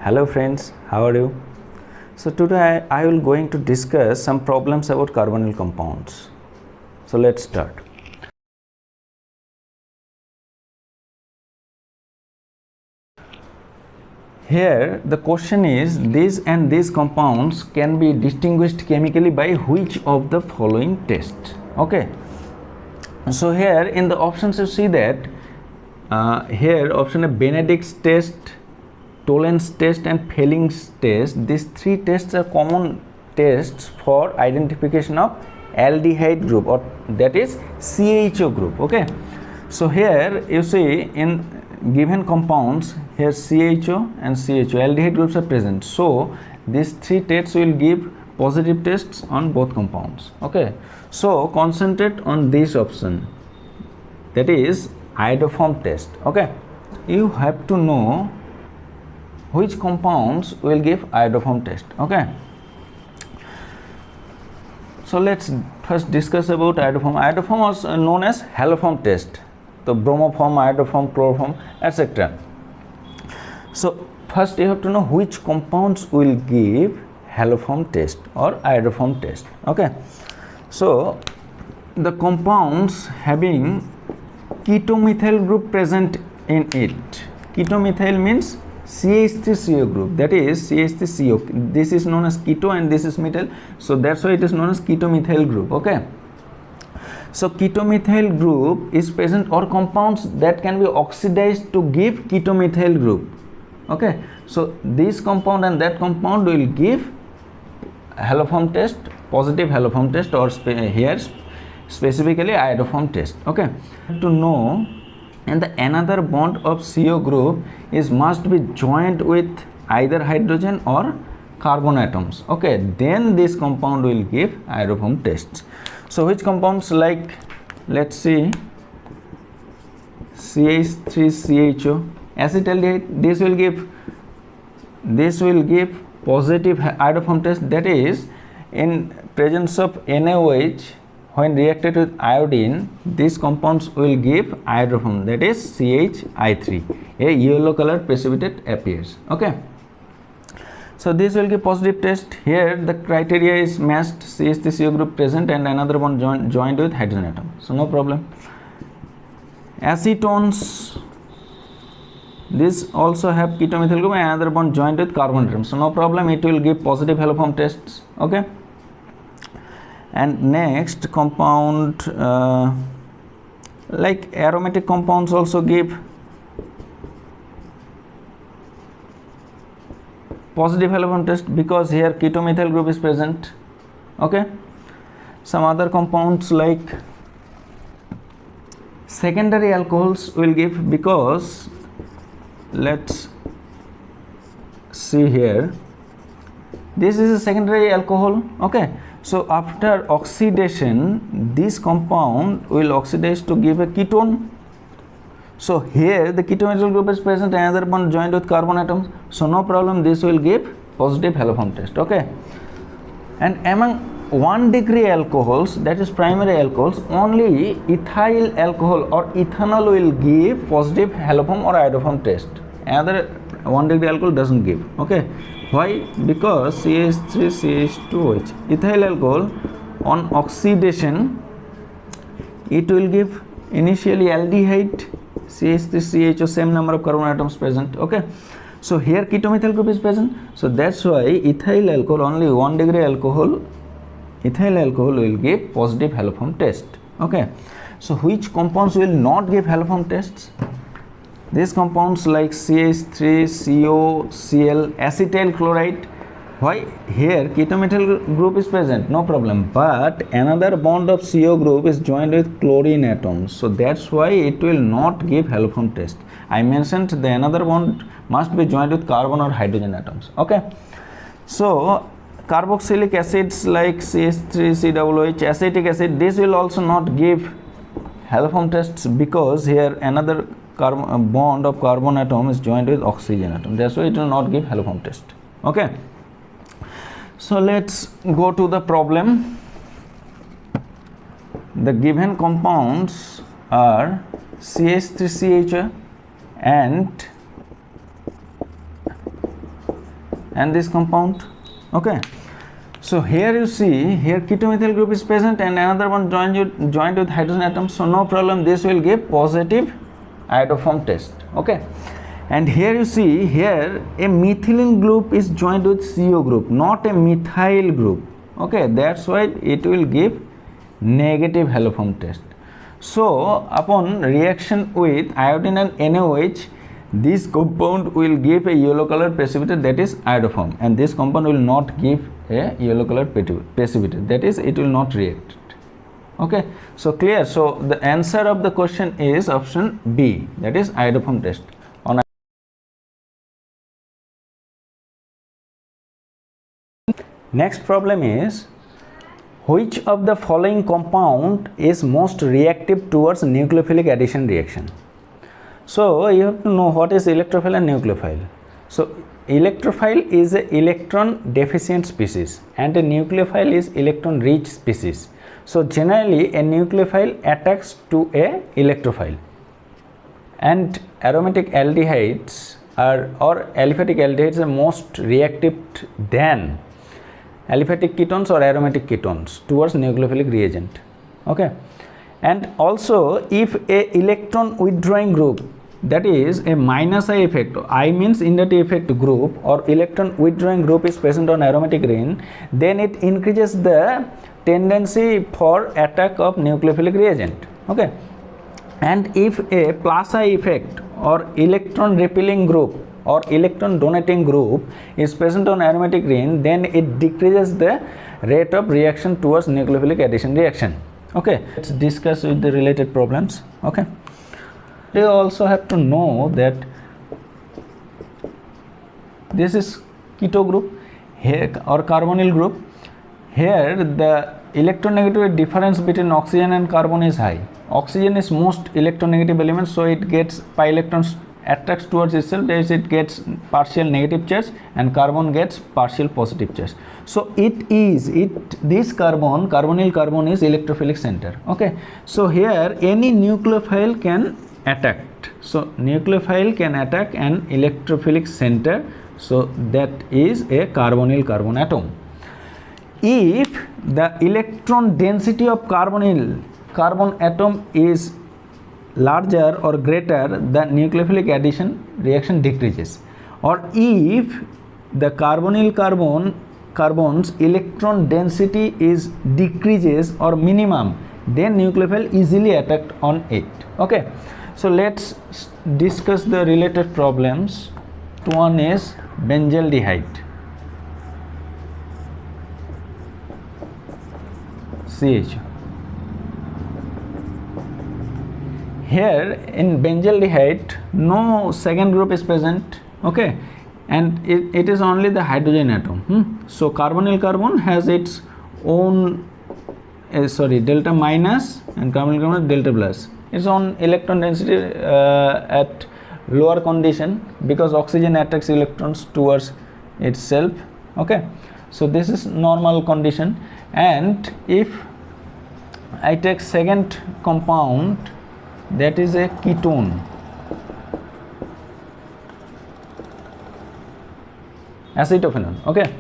Hello friends, how are you? So today I will going to discuss some problems about carbonyl compounds. So let's start. Here the question is, these and these compounds can be distinguished chemically by which of the following tests? Okay. So here in the options you see that here option A, Benedict's test, Toland's test and Felling's test. These three tests are common tests for identification of aldehyde group, or that is CHO group. Okay. So here you see in given compounds, here CHO and CHO aldehyde groups are present. So these three tests will give positive tests on both compounds. Okay. So concentrate on this option, that is iodoform test. Okay. You have to know which compounds will give iodoform test. Okay. So let's first discuss about iodoform. Iodoform was known as haloform test. So bromoform, iodoform, chloroform, etc. So first you have to know which compounds will give haloform test or iodoform test. Okay. So the compounds having ketomethyl group present in it. Ketomethyl means CH3CO group, that is CH3CO. This is known as keto and this is methyl, so that's why it is known as ketomethyl group. Okay. So ketomethyl group is present, or compounds that can be oxidized to give ketomethyl group. Okay. So this compound and that compound will give haloform test, positive haloform test, or here specifically iodoform test. Okay. To know, and the another bond of CO group is must be joined with either hydrogen or carbon atoms. Okay, then this compound will give iodoform tests. So which compounds, like let's see, CH3CHO acetaldehyde, this will give positive iodoform test, that is in presence of NaOH. When reacted with iodine, these compounds will give iodoform, that is CHI3. A yellow color precipitate appears. Okay. So this will give positive test. Here the criteria is matched, CH3CO group present and another one joined with hydrogen atom. So no problem. Acetones, this also have ketomethyl group and another one joined with carbon atom. So no problem, it will give positive haloform tests. Okay. And next compound, like aromatic compounds also give positive haloform test, because here ketomethyl group is present. Okay. Some other compounds like secondary alcohols will give, because let's see here, this is a secondary alcohol. Okay. So after oxidation, this compound will oxidize to give a ketone. So here the ketomethyl group is present, another one joined with carbon atoms. So no problem, this will give positive haloform test. Okay. And among 1 degree alcohols, that is primary alcohols, only ethyl alcohol or ethanol will give positive haloform or iodoform test. Another 1 degree alcohol doesn't give. Okay. Why? Because CH3CH2OH, ethyl alcohol, on oxidation it will give initially aldehyde, CH3CHO, same number of carbon atoms present. Okay. So here ketomethyl group is present, so that's why ethyl alcohol, only 1 degree alcohol, ethyl alcohol will give positive haloform test. Okay. So which compounds will not give haloform tests? These compounds like CH3CO, Cl, acetyl chloride. Why? Here ketomethyl group is present, no problem, but another bond of CO group is joined with chlorine atoms, so that's why it will not give haloform test. I mentioned the another bond must be joined with carbon or hydrogen atoms. Okay. So carboxylic acids like CH3COOH, acetic acid, this will also not give haloform tests, because here another bond of carbon atom is joined with oxygen atom, that's why it will not give haloform test. Okay. So let's go to the problem. The given compounds are CH3CHO and and this compound. Okay, so here you see, here ketomethyl group is present and another one joined with hydrogen atom, so no problem, this will give positive iodoform test. Okay, and here you see, here a methylene group is joined with CO group, not a methyl group. Okay, that's why it will give negative haloform test. So upon reaction with iodine and NaOH, this compound will give a yellow colored precipitate, that is iodoform, and this compound will not give a yellow colored precipitate, that is it will not react. Okay, so clear. So the answer of the question is option B, that is iodoform test. Next problem is, which of the following compound is most reactive towards nucleophilic addition reaction? So you have to know what is electrophile and nucleophile. So electrophile is an electron deficient species and a nucleophile is electron rich species. So generally a nucleophile attacks to a electrophile, and aromatic aldehydes or aliphatic aldehydes are most reactive than aliphatic ketones or aromatic ketones towards nucleophilic reagent. Okay, and also if a electron withdrawing group, that is a minus I effect, I means inductive effect group, or electron withdrawing group is present on aromatic ring, then it increases the tendency for attack of nucleophilic reagent. Okay, and if a plus I effect or electron repelling group or electron donating group is present on aromatic ring, then it decreases the rate of reaction towards nucleophilic addition reaction. Okay, let's discuss with the related problems. Okay, you also have to know that this is keto group here or carbonyl group. Here the electronegativity difference between oxygen and carbon is high. Oxygen is most electronegative element, so it gets pi electrons attracts towards itself, that is it gets partial negative charge, and carbon gets partial positive charge. So this carbonyl carbon is electrophilic center. Okay, so here any nucleophile can attack. So nucleophile can attack an electrophilic center, so that is a carbonyl carbon atom. If the electron density of carbonyl carbon atom is larger or greater, the nucleophilic addition reaction decreases. Or if the carbonyl carbon's electron density is decreases or minimum, then nucleophile easily attacked on it. Okay, so let's discuss the related problems. One is benzaldehyde, CH. Here in benzaldehyde no second group is present. Okay, and it is only the hydrogen atom. So carbonyl carbon has its own delta minus, and carbonyl carbon delta plus, its own electron density at lower condition, because oxygen attracts electrons towards itself. Okay, so this is normal condition. And if I take second compound, that is a ketone, acetophenone. Okay,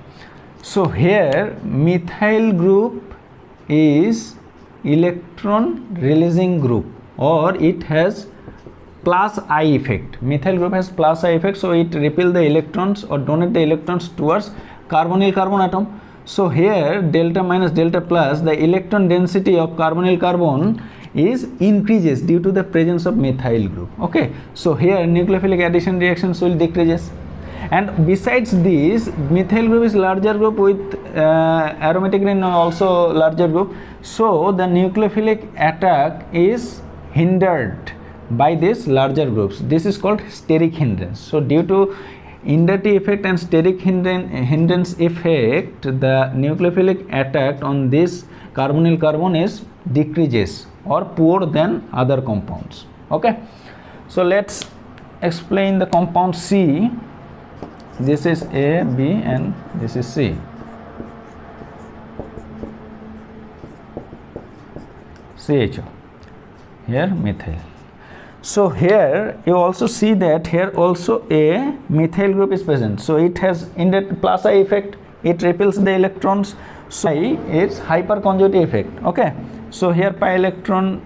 so here methyl group is electron releasing group, or it has plus I effect. Methyl group has plus I effect, so it repel the electrons or donate the electrons towards carbonyl carbon atom. So here delta minus delta plus, the electron density of carbonyl carbon is increases due to the presence of methyl group. Okay, so here nucleophilic addition reactions will decreases. And besides this, methyl group is larger group with aromatic ring also larger group, so the nucleophilic attack is hindered by these larger groups. This is called steric hindrance. So due to inductive effect and steric hindrance effect, the nucleophilic attack on this carbonyl carbon is decreases or poor than other compounds. Okay, so let's explain the compound C. This is A, B, and this is C. CHO, here methyl. So here you also see that here also a methyl group is present. So it has indirect plus I effect, it repels the electrons. So it's hyperconjugative effect. Okay. So here pi electron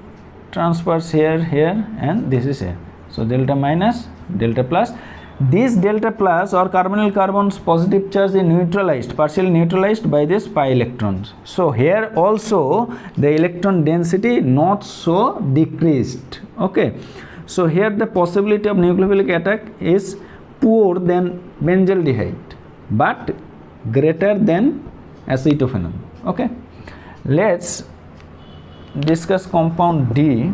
transfers here, and this is here. So delta minus, delta plus. This delta plus or carbonyl carbon's positive charge is neutralized, partially neutralized by this pi electrons. So here also the electron density not so decreased. Okay. So here the possibility of nucleophilic attack is poor than benzaldehyde but greater than acetophenone. Okay. Let's discuss compound D.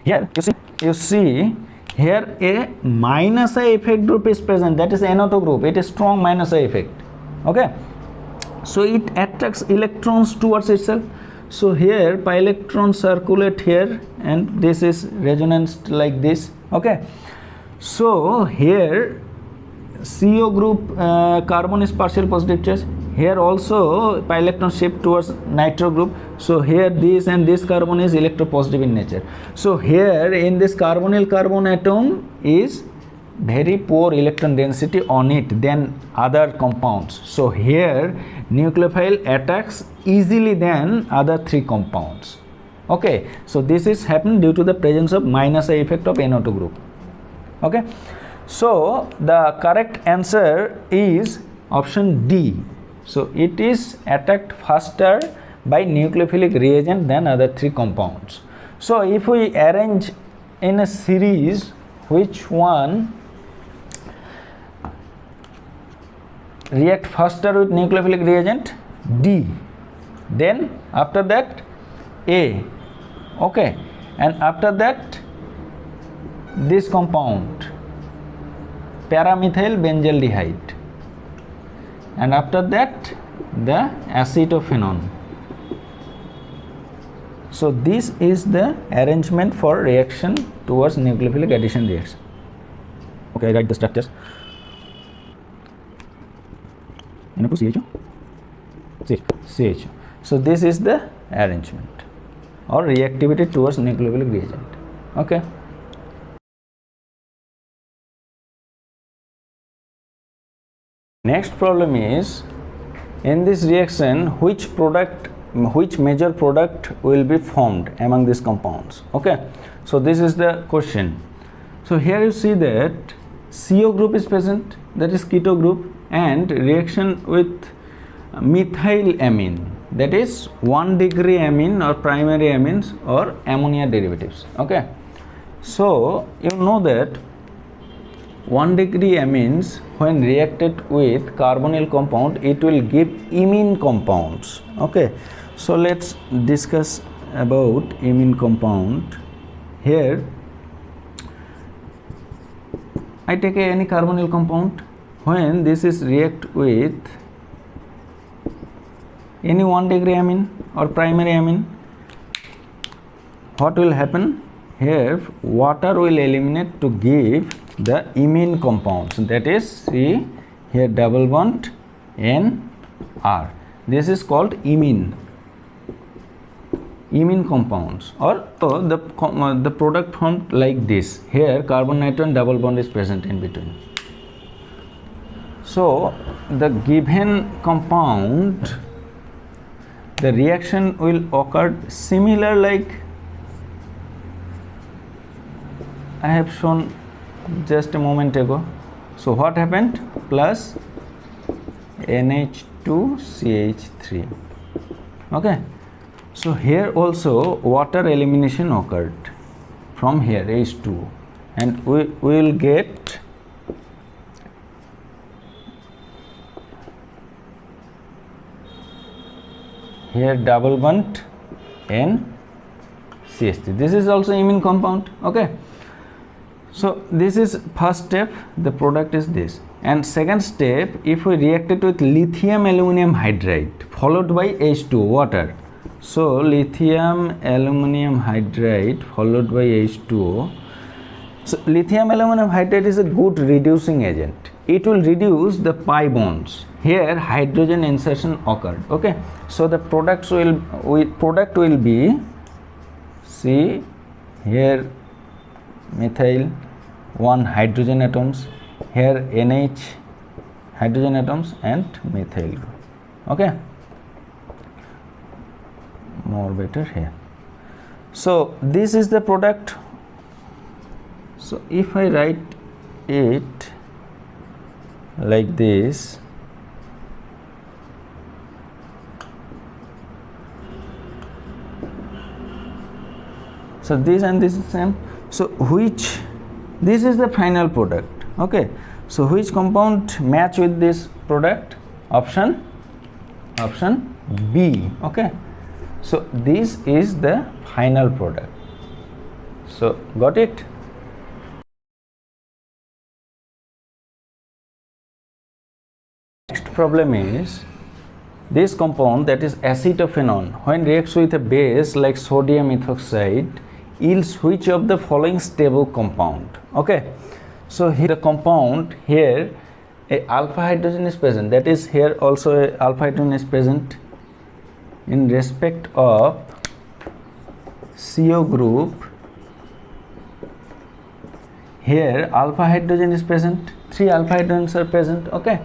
Here you see here a minus I effect group is present, that is NO2 group. It is strong minus I effect. Okay. So it attracts electrons towards itself. So here pi electrons circulate here and this is resonance like this. Okay. So here CO group carbon is partial positive charge. Here also pi electron shift towards nitro group. So here this and this carbon is electropositive in nature. So here in this carbonyl carbon atom is very poor electron density on it than other compounds. So here nucleophile attacks easily than other three compounds. Okay. So this is happened due to the presence of minus I effect of NO2 group. Okay. So the correct answer is option D. So it is attacked faster by nucleophilic reagent than other three compounds. So if we arrange in a series, which one react faster with nucleophilic reagent? D. Then after that A. Okay. And after that this compound paramethyl benzaldehyde, and after that the acetophenone. So this is the arrangement for reaction towards nucleophilic addition reaction. Okay, I write the structures. NO2 CH. So this is the arrangement or reactivity towards nucleophilic reagent. Okay. Next problem is, in this reaction which major product will be formed among these compounds. Okay. So this is the question. So here you see that CO group is present, that is keto group, and reaction with methylamine, that is 1 degree amine or primary amines or ammonia derivatives. Okay. So you know that 1 degree amines when reacted with carbonyl compound, it will give imine compounds. Okay. So let's discuss about imine compound. Here I take any carbonyl compound. When this is react with any 1 degree amine or primary amine, what will happen? Here water will eliminate to give the imine compounds, that is, see here double bond NR. This is called imine compounds, or so the product formed like this. Here carbon nitrogen double bond is present in between. So the given compound, the reaction will occur similar like I have shown just a moment ago. So what happened? Plus NH2CH3. Okay. So here also water elimination occurred from here H2, and we will get here double bond NCH3. This is also imine compound. Okay. So this is first step, the product is this. And second step, if we react it with lithium aluminum hydride followed by H2 water. So lithium aluminum hydride followed by H2O. So lithium aluminum hydride is a good reducing agent. it will reduce the pi bonds. Here hydrogen insertion occurred. Okay, so the product will be, see here methyl 1 hydrogen atoms, here NH hydrogen atoms and methyl group. Okay, more better here. So this is the product. So if I write it like this, so this and this is same. So which, this is the final product. Okay, so which compound match with this product? Option B. Okay, so this is the final product. So got it? Next problem is this compound, that is acetophenone, when reacts with a base like sodium ethoxide, yields which of the following stable compound? Okay, so here the compound, here a alpha hydrogen is present, that is here also a alpha hydrogen is present in respect of CO group. Here alpha hydrogen is present, 3 alpha hydrogens are present. Okay,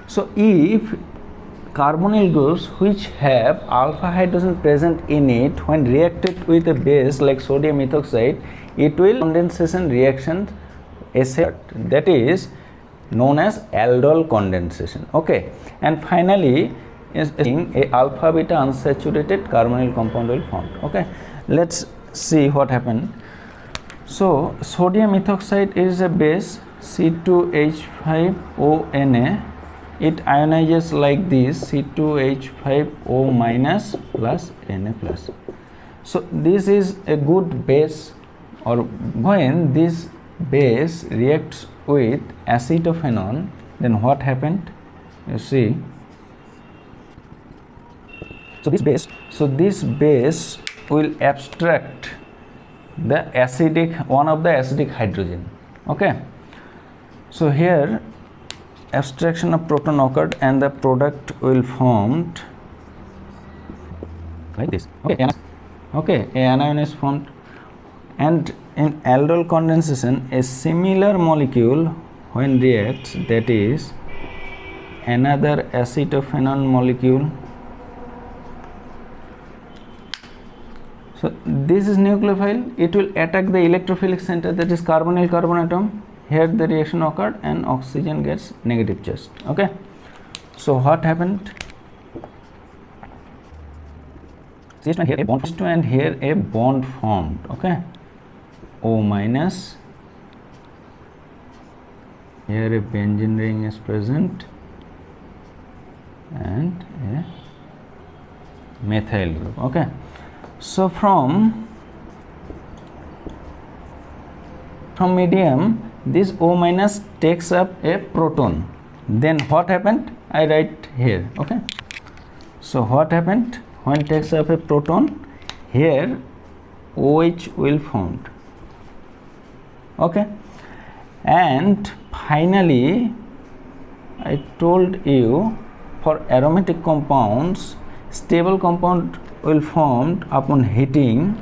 so if carbonyl groups which have alpha hydrogen present in it, when reacted with a base like sodium ethoxide, it will condensation reaction that is known as aldol condensation. Okay, and finally is a alpha beta unsaturated carbonyl compound will form. Okay, let's see what happened. So sodium ethoxide is a base, C2H5ONa. It ionizes like this, C2H5O minus plus Na plus. So this is a good base, or when this base reacts with acetophenone, then what happened? You see, so this base will abstract the acidic, one of the acidic hydrogen. Okay, so here abstraction of proton occurred and the product will formed like this. Okay, a anion is formed, and in aldol condensation a similar molecule when reacts, that is another acetophenone molecule. So this is nucleophile, it will attack the electrophilic center, that is carbonyl carbon atom. Here the reaction occurred and oxygen gets negative charge. Okay, so what happened? Here a bond and here a bond formed. Okay, O minus, here a benzene ring is present and a methyl group. Okay, so from medium, this O minus takes up a proton. Then what happened? I write here. Okay, so what happened when it takes up a proton? Here OH will formed. Okay, and finally I told you for aromatic compounds, stable compound will formed upon heating.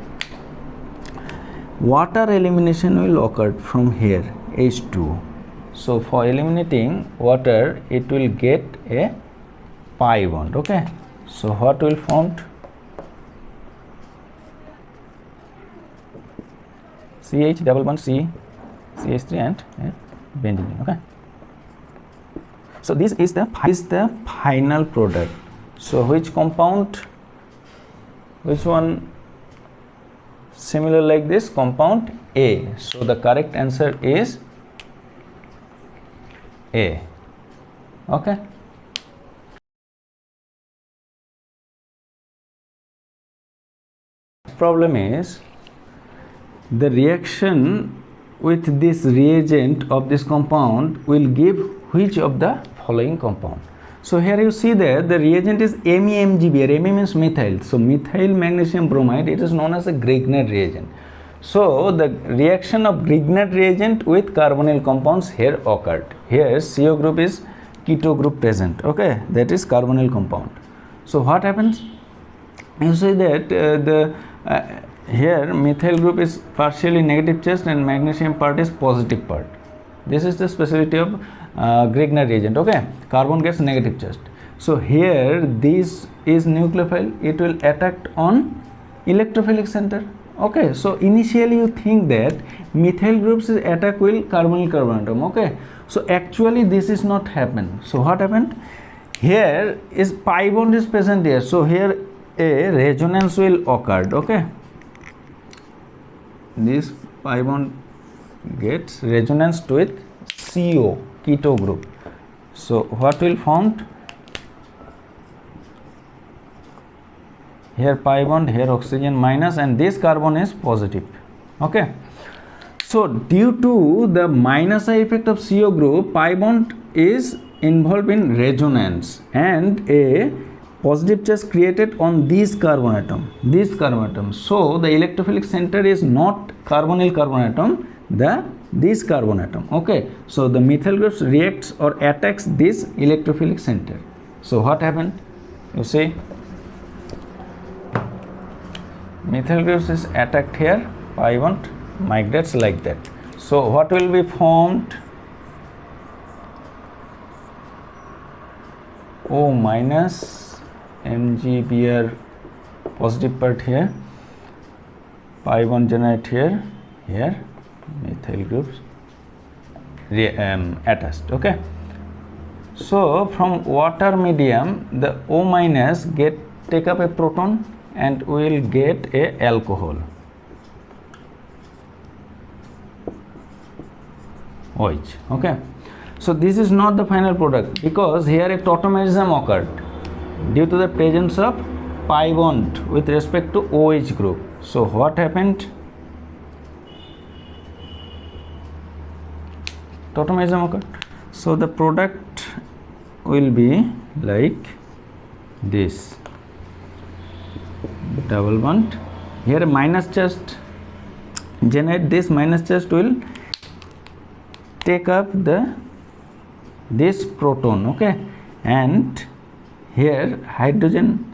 Water elimination will occur from here, H2. So for eliminating water, it will get a pi bond. Okay, so what will formed? CH double bond C, CH3 and benzene. Okay, so this is the final product. So which compound, which one similar like this? Compound A. So the correct answer is A. Okay, problem is the reaction with this reagent of this compound will give which of the following compound. So here you see that the reagent is MEMGB. Me means methyl. So methyl magnesium bromide, it is known as a Grignard reagent. So the reaction of Grignard reagent with carbonyl compounds here occurred. here CO group is keto group present, okay, that is carbonyl compound. So what happens, you see that here methyl group is partially negative charged and magnesium part is positive part. This is the speciality of Grignard reagent, okay, carbon gets negative charged. So here this is nucleophile, it will attack on electrophilic center, okay. So initially you think that methyl groups attack will carbonyl carbon atom, okay. So actually this is not happen. So what happened, here is pi bond is present here, so here a resonance will occur, okay. This pi bond gets resonance with CO, keto group. So what will formed, here pi bond, here oxygen minus, and this carbon is positive, okay. So due to the minus I effect of CO group, pi bond is involved in resonance and a positive charge created on this carbon atom, so the electrophilic center is not carbonyl carbon atom, this carbon atom, okay. So the methyl groups reacts or attacks this electrophilic center. So what happened, you see, methyl groups is attacked here, pi bond migrates like that. So what will be formed, O minus, MgBr positive part here, pi bond generate here, methyl groups attached, okay. So from water medium the O minus take up a proton and will get a alcohol, OH, okay. So this is not the final product because here a tautomerism occurred due to the presence of pi bond with respect to OH group. So what happened, tautomerism occurred, so the product will be like this, double bond, here a minus charge generate, this minus charge will take up this proton, okay, and here hydrogen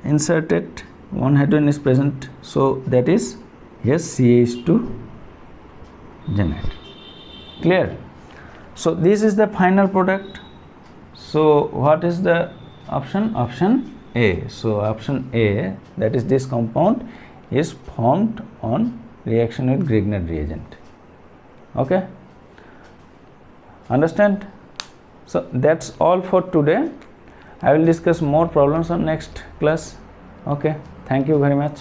inserted, one hydrogen is present, so that is here CH2 generate, clear. So this is the final product. So what is the option, option A. So option A, that is this compound is formed on reaction with Grignard reagent, okay, understand. So that's all for today. I will discuss more problems on next class, okay. Thank you very much.